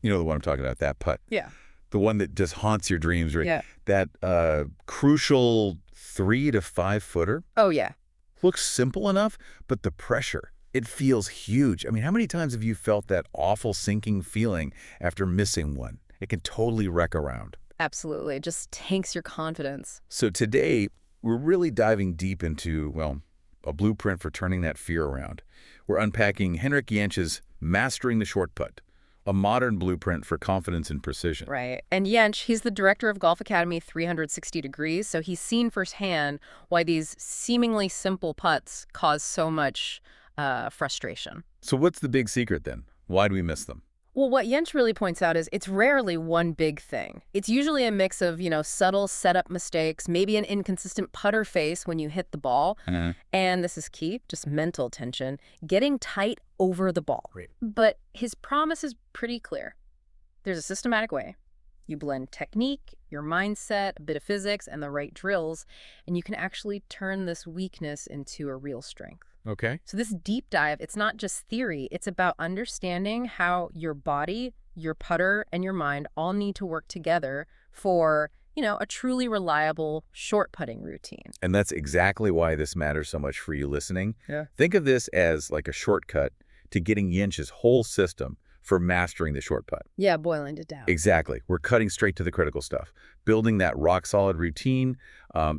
You know the one I'm talking about, that putt. Yeah. The one that just haunts your dreams, right? Yeah. That crucial 3 to 5 footer Oh, yeah. looks simple enough, but the pressure, it feels huge. I mean, how many times have you felt that awful sinking feeling after missing one? It can totally wreck a round. Absolutely. It just tanks your confidence. So today, we're really diving deep into, well, a blueprint for turning that fear around. We're unpacking Henrik Jentsch's Mastering the Short Putt, a modern blueprint for confidence and precision. Right. And Jentsch, he's the director of Golf Academy 360 Degrees, so he's seen firsthand why these seemingly simple putts cause so much frustration. So what's the big secret then? Why do we miss them? Well, what Jentsch really points out is it's rarely one big thing. It's usually a mix of, subtle setup mistakes, maybe an inconsistent putter face when you hit the ball, and this is key, just mental tension, getting tight over the ball. Great. But his promise is pretty clear. There's a systematic way. You blend technique, your mindset, a bit of physics, and the right drills, and you can actually turn this weakness into a real strength. Okay. So this deep dive, it's not just theory. It's about understanding how your body, your putter, and your mind all need to work together for, a truly reliable short putting routine. And that's exactly why this matters so much for you listening. Yeah. Think of this as like a shortcut to getting Jentsch's whole system for mastering the short putt. Yeah, boiling it down. Exactly. We're cutting straight to the critical stuff. Building that rock-solid routine,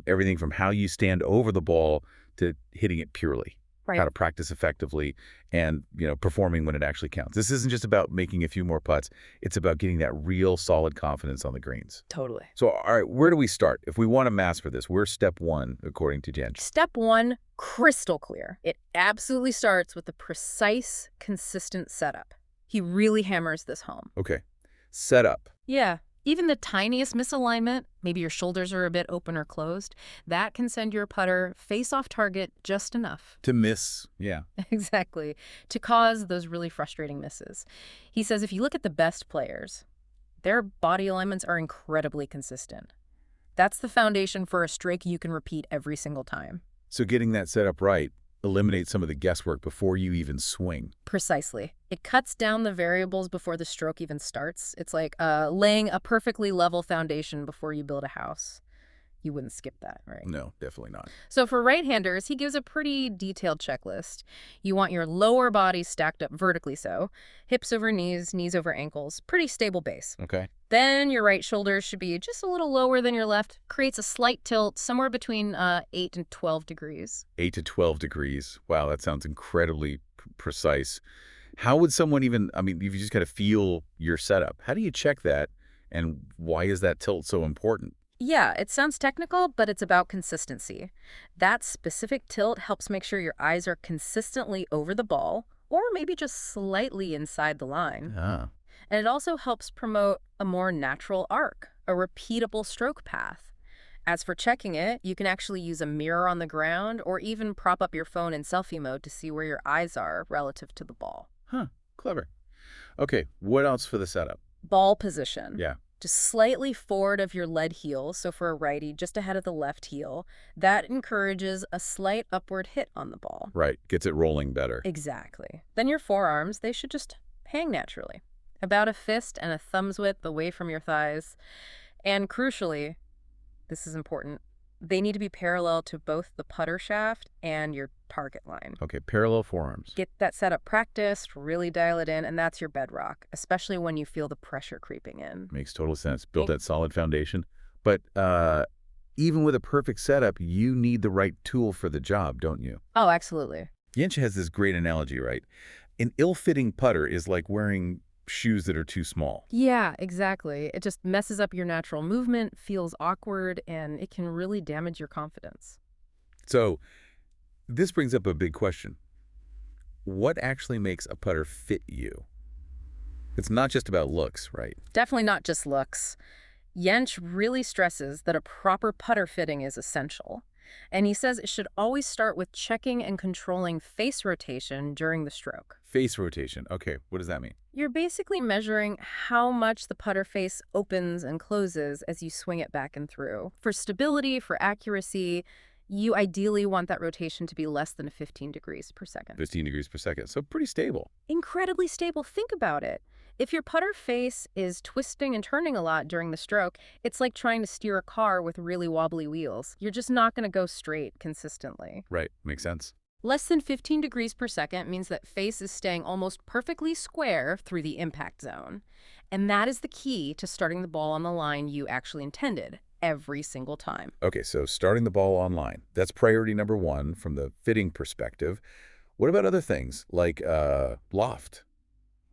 everything from how you stand over the ball to hitting it purely. Right. How to practice effectively and, performing when it actually counts. This isn't just about making a few more putts. It's about getting that real solid confidence on the greens. Totally. So, all right, where do we start? If we want to master this, where's step 1, according to Jentsch? Step 1, crystal clear. It absolutely starts with a precise, consistent setup. He really hammers this home. Okay. Setup. Yeah. Even the tiniest misalignment, maybe your shoulders are a bit open or closed, that can send your putter face off target just enough. To miss, yeah. Exactly. To cause those really frustrating misses. He says if you look at the best players, their body alignments are incredibly consistent. That's the foundation for a stroke you can repeat every single time. So getting that setup right eliminates some of the guesswork before you even swing. Precisely. It cuts down the variables before the stroke even starts. It's like laying a perfectly level foundation before you build a house. You wouldn't skip that, right? No, definitely not. So for right-handers, he gives a pretty detailed checklist. You want your lower body stacked up vertically so, hips over knees, knees over ankles, pretty stable base. Okay. Then your right shoulder should be just a little lower than your left, creates a slight tilt somewhere between 8 and 12 degrees. 8 to 12 degrees. Wow, that sounds incredibly precise. How would someone even, you've just got to feel your setup. How do you check that, and why is that tilt so important? Yeah, it sounds technical, but it's about consistency. That specific tilt helps make sure your eyes are consistently over the ball, or maybe just slightly inside the line. Ah. And it also helps promote a more natural arc, a repeatable stroke path. As for checking it, you can actually use a mirror on the ground or even prop up your phone in selfie mode to see where your eyes are relative to the ball. Huh, clever. Okay, what else for the setup? Ball position. Yeah. Just slightly forward of your lead heel, so for a righty, just ahead of the left heel. That encourages a slight upward hit on the ball. Right, gets it rolling better. Exactly. Then your forearms, they should just hang naturally. About a fist and a thumb's width away from your thighs. And crucially, this is important, they need to be parallel to both the putter shaft and your target line. Okay, parallel forearms. Get that setup practiced, really dial it in, and that's your bedrock, especially when you feel the pressure creeping in. Makes total sense. Build that solid foundation. But even with a perfect setup, you need the right tool for the job, don't you? Oh, absolutely. Jentsch has this great analogy, right? An ill-fitting putter is like wearing shoes that are too small. Yeah, exactly. It just messes up your natural movement, feels awkward, and it can really damage your confidence. So this brings up a big question. What actually makes a putter fit you? It's not just about looks, right? Definitely not just looks. Jentsch really stresses that a proper putter fitting is essential. And he says it should always start with checking and controlling face rotation during the stroke. Face rotation. Okay, what does that mean? You're basically measuring how much the putter face opens and closes as you swing it back and through. For stability, for accuracy, you ideally want that rotation to be less than 15 degrees per second. 15 degrees per second. So pretty stable. Incredibly stable. Think about it. If your putter face is twisting and turning a lot during the stroke, it's like trying to steer a car with really wobbly wheels. You're just not going to go straight consistently. Right, makes sense. Less than 15 degrees per second means that face is staying almost perfectly square through the impact zone. And that is the key to starting the ball on the line you actually intended every single time. Okay, so starting the ball online. That's priority number one from the fitting perspective. What about other things like loft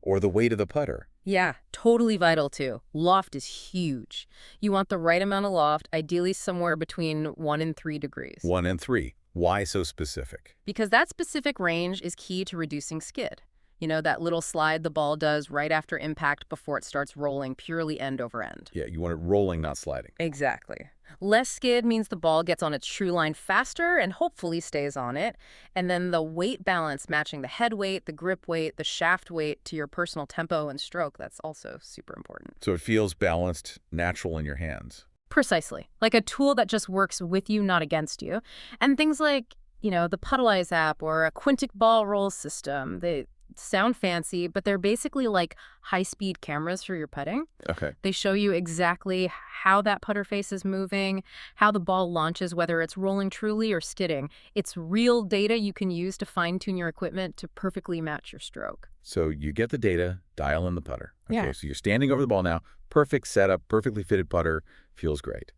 or the weight of the putter? Yeah, totally vital too. Loft is huge. You want the right amount of loft, ideally somewhere between 1 and 3 degrees. 1 and 3. Why so specific? Because that specific range is key to reducing skid. You know, that little slide the ball does right after impact before it starts rolling purely end over end. Yeah, you want it rolling, not sliding. Exactly. Less skid means the ball gets on its true line faster and hopefully stays on it. And then the weight balance matching the head weight, the grip weight, the shaft weight to your personal tempo and stroke, that's also super important. So it feels balanced, natural in your hands. Precisely. Like a tool that just works with you, not against you. And things like, the Puttalize app or a Quintic ball roll system, they sound fancy, but they're basically like high-speed cameras for your putting. Okay. They show you exactly how that putter face is moving, how the ball launches, whether it's rolling truly or skidding. It's real data you can use to fine-tune your equipment to perfectly match your stroke. So you get the data, dial in the putter. Okay, Yeah. so you're standing over the ball now. Perfect setup, perfectly fitted putter. Feels great.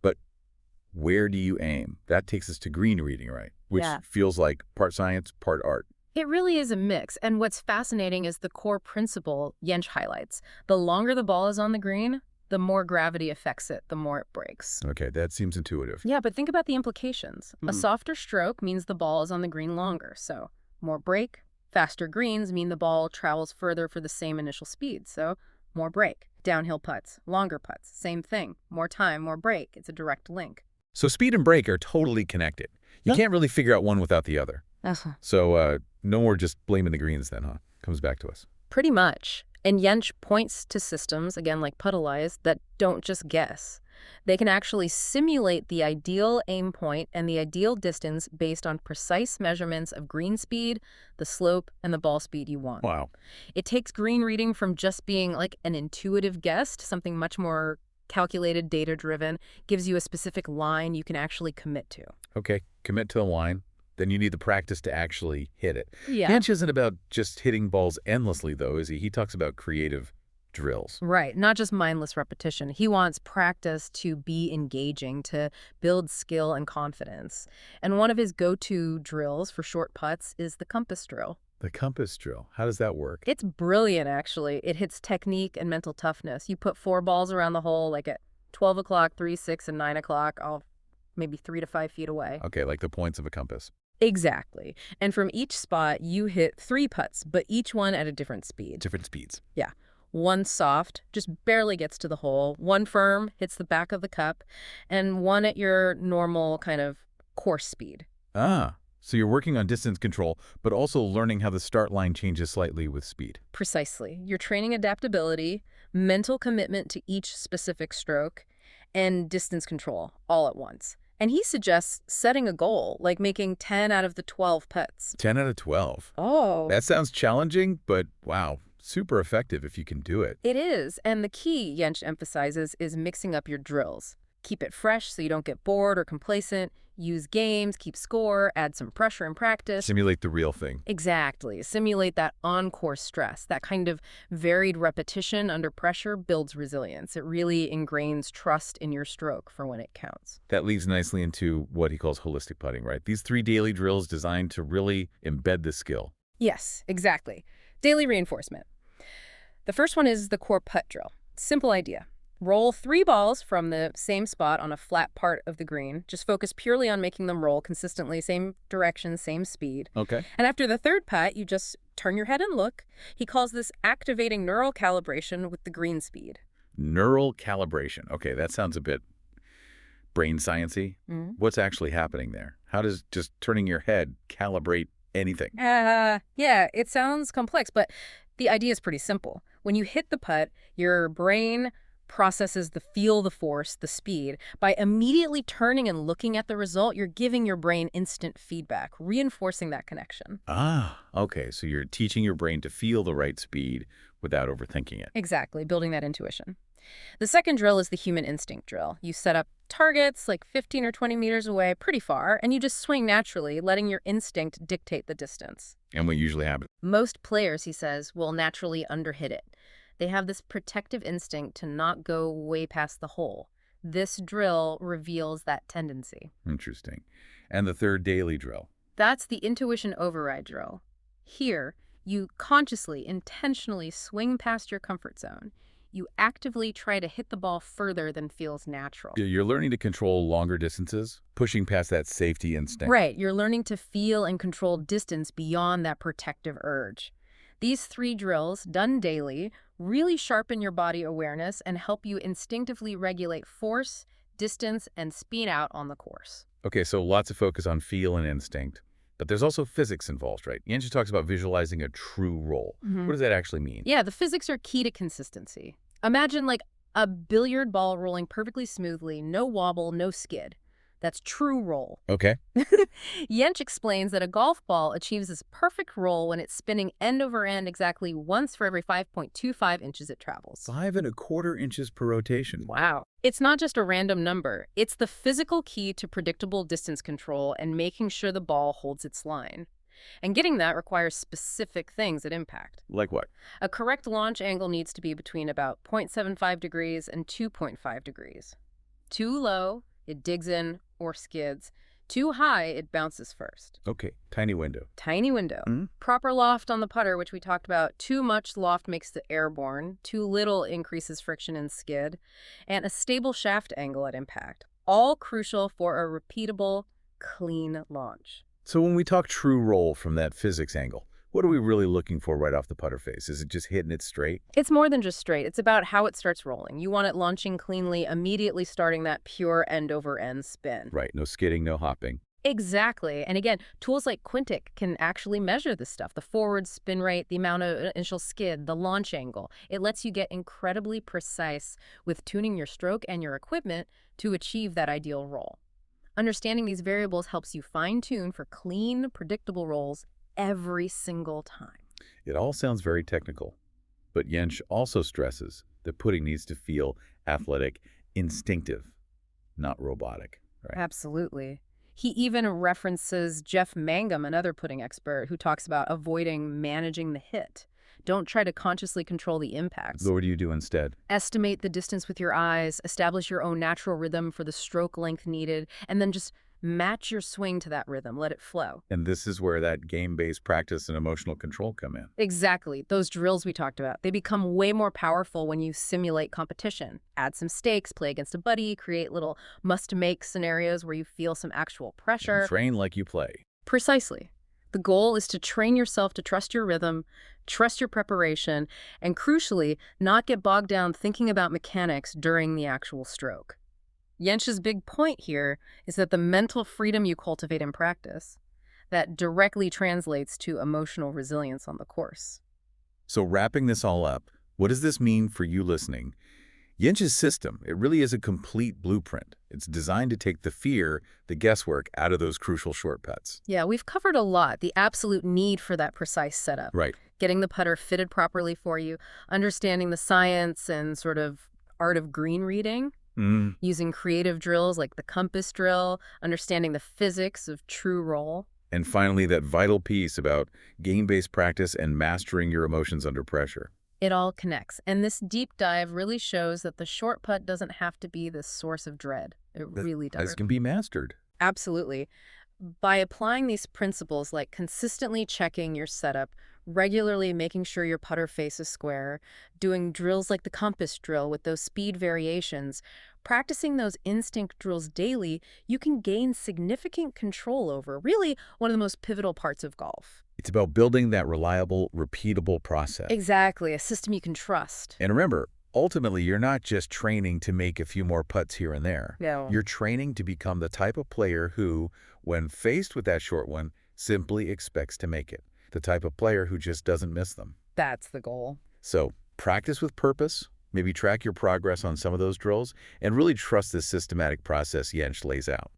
But where do you aim? That takes us to green reading, right? Which Yeah. feels like part science, part art. It really is a mix, and what's fascinating is the core principle Jensch highlights. The longer the ball is on the green, the more gravity affects it, the more it breaks. Okay, that seems intuitive. Yeah, but think about the implications. A softer stroke means the ball is on the green longer, so more break. Faster greens mean the ball travels further for the same initial speed, so more break. Downhill putts, longer putts, same thing. More time, more break. It's a direct link. So speed and break are totally connected. You can't really figure out one without the other. So no more just blaming the greens then, huh? Comes back to us. Pretty much. And Jensch points to systems, again like Puttalize, that don't just guess. They can actually simulate the ideal aim point and the ideal distance based on precise measurements of green speed, the slope, and the ball speed you want. Wow. It takes green reading from just being like an intuitive guess to something much more calculated, data-driven, gives you a specific line you can actually commit to. Okay, commit to the line. Then you need the practice to actually hit it. Yeah. Jensch isn't about just hitting balls endlessly, though, is he? He talks about creative drills. Right, not just mindless repetition. He wants practice to be engaging, to build skill and confidence. And one of his go-to drills for short putts is the compass drill. The compass drill, how does that work? It's brilliant, actually. It hits technique and mental toughness. You put 4 balls around the hole, like at 12 o'clock, 3, 6, and 9 o'clock, all maybe 3 to 5 feet away. Okay, like the points of a compass. Exactly. And from each spot, you hit 3 putts, but each one at a different speed. Different speeds. Yeah. One soft, just barely gets to the hole. One firm, hits the back of the cup. And one at your normal kind of course speed. Ah, so you're working on distance control, but also learning how the start line changes slightly with speed. Precisely. You're training adaptability, mental commitment to each specific stroke, and distance control all at once. And he suggests setting a goal, like making 10 out of the 12 putts. 10 out of 12. Oh. That sounds challenging, but wow, super effective if you can do it. It is, and the key, Jensch emphasizes, is mixing up your drills. Keep it fresh so you don't get bored or complacent. Use games, keep score, add some pressure in practice. Simulate the real thing. Exactly. Simulate that on-course stress. That kind of varied repetition under pressure builds resilience. It really ingrains trust in your stroke for when it counts. That leads nicely into what he calls holistic putting, right? These 3 daily drills designed to really embed the skill. Yes, exactly. Daily reinforcement. The first one is the core putt drill. Simple idea. Roll 3 balls from the same spot on a flat part of the green. Just focus purely on making them roll consistently, same direction, same speed. Okay. And after the 3rd putt, you just turn your head and look. He calls this activating neural calibration with the green speed. Neural calibration. Okay, that sounds a bit brain science-y. What's actually happening there? How does just turning your head calibrate anything? Yeah, it sounds complex, but the idea is pretty simple. When you hit the putt, your brain processes the feel, the force, the speed. By immediately turning and looking at the result, you're giving your brain instant feedback, reinforcing that connection. Ah, okay. So you're teaching your brain to feel the right speed without overthinking it. Exactly, building that intuition. The second drill is the human instinct drill. You set up targets like 15 or 20 meters away, pretty far, and you just swing naturally, letting your instinct dictate the distance. And what usually happens? Most players, he says, will naturally underhit it. They have this protective instinct to not go way past the hole. This drill reveals that tendency. Interesting. And the third daily drill? That's the intuition override drill. Here, you consciously, intentionally swing past your comfort zone. You actively try to hit the ball further than feels natural. You're learning to control longer distances, pushing past that safety instinct. Right, you're learning to feel and control distance beyond that protective urge. These 3 drills, done daily, really sharpen your body awareness and help you instinctively regulate force, distance, and speed out on the course. Okay, so lots of focus on feel and instinct, but there's also physics involved, right? Yanchi talks about visualizing a true roll. What does that actually mean? Yeah, the physics are key to consistency. Imagine like a billiard ball rolling perfectly smoothly, no wobble, no skid. That's true roll. Okay. Yench explains that a golf ball achieves this perfect roll when it's spinning end over end exactly once for every 5.25 inches it travels. 5.25 inches per rotation. Wow. It's not just a random number. It's the physical key to predictable distance control and making sure the ball holds its line. And getting that requires specific things at impact. Like what? A correct launch angle needs to be between about 0.75 degrees and 2.5 degrees. Too low, it digs in or skids. Too high, it bounces first. Okay, tiny window. Tiny window. Proper loft on the putter, which we talked about. Too much loft makes it airborne. Too little increases friction and skid. And a stable shaft angle at impact. All crucial for a repeatable, clean launch. So when we talk true roll from that physics angle, what are we really looking for right off the putter face? Is it just hitting it straight? It's more than just straight. It's about how it starts rolling. You want it launching cleanly, immediately starting that pure end-over-end spin. Right, no skidding, no hopping. Exactly. And again, tools like Quintic can actually measure this stuff. The forward spin rate, the amount of initial skid, the launch angle. It lets you get incredibly precise with tuning your stroke and your equipment to achieve that ideal roll. Understanding these variables helps you fine-tune for clean, predictable rolls every single time. It all sounds very technical, but Yench also stresses that putting needs to feel athletic, instinctive, not robotic. Right? Absolutely. He even references Jeff Mangum, another putting expert, who talks about avoiding managing the hit. Don't try to consciously control the impacts. So what do you do instead? Estimate the distance with your eyes, establish your own natural rhythm for the stroke length needed, and then just match your swing to that rhythm. Let it flow. And this is where that game-based practice and emotional control come in. Exactly. Those drills we talked about, they become way more powerful when you simulate competition. Add some stakes, play against a buddy, create little must-make scenarios where you feel some actual pressure. And train like you play. Precisely. The goal is to train yourself to trust your rhythm, trust your preparation, and crucially, not get bogged down thinking about mechanics during the actual stroke. Yench's big point here is that the mental freedom you cultivate in practice, that directly translates to emotional resilience on the course. So wrapping this all up, what does this mean for you listening? Yench's system, it really is a complete blueprint. It's designed to take the fear, the guesswork out of those crucial short putts. Yeah, we've covered a lot. The absolute need for that precise setup. Right. Getting the putter fitted properly for you, understanding the science and sort of art of green reading, using creative drills like the compass drill, understanding the physics of true roll. And finally, that vital piece about game-based practice and mastering your emotions under pressure. It all connects. And this deep dive really shows that the short putt doesn't have to be the source of dread. It really does. It can be mastered. Absolutely. By applying these principles like consistently checking your setup, regularly making sure your putter face is square, doing drills like the compass drill with those speed variations, practicing those instinct drills daily, you can gain significant control over really one of the most pivotal parts of golf. It's about building that reliable, repeatable process. Exactly, a system you can trust. And remember, ultimately, you're not just training to make a few more putts here and there. No. You're training to become the type of player who, when faced with that short one, simply expects to make it. The type of player who just doesn't miss them. That's the goal. So practice with purpose, maybe track your progress on some of those drills, and really trust this systematic process Yench lays out.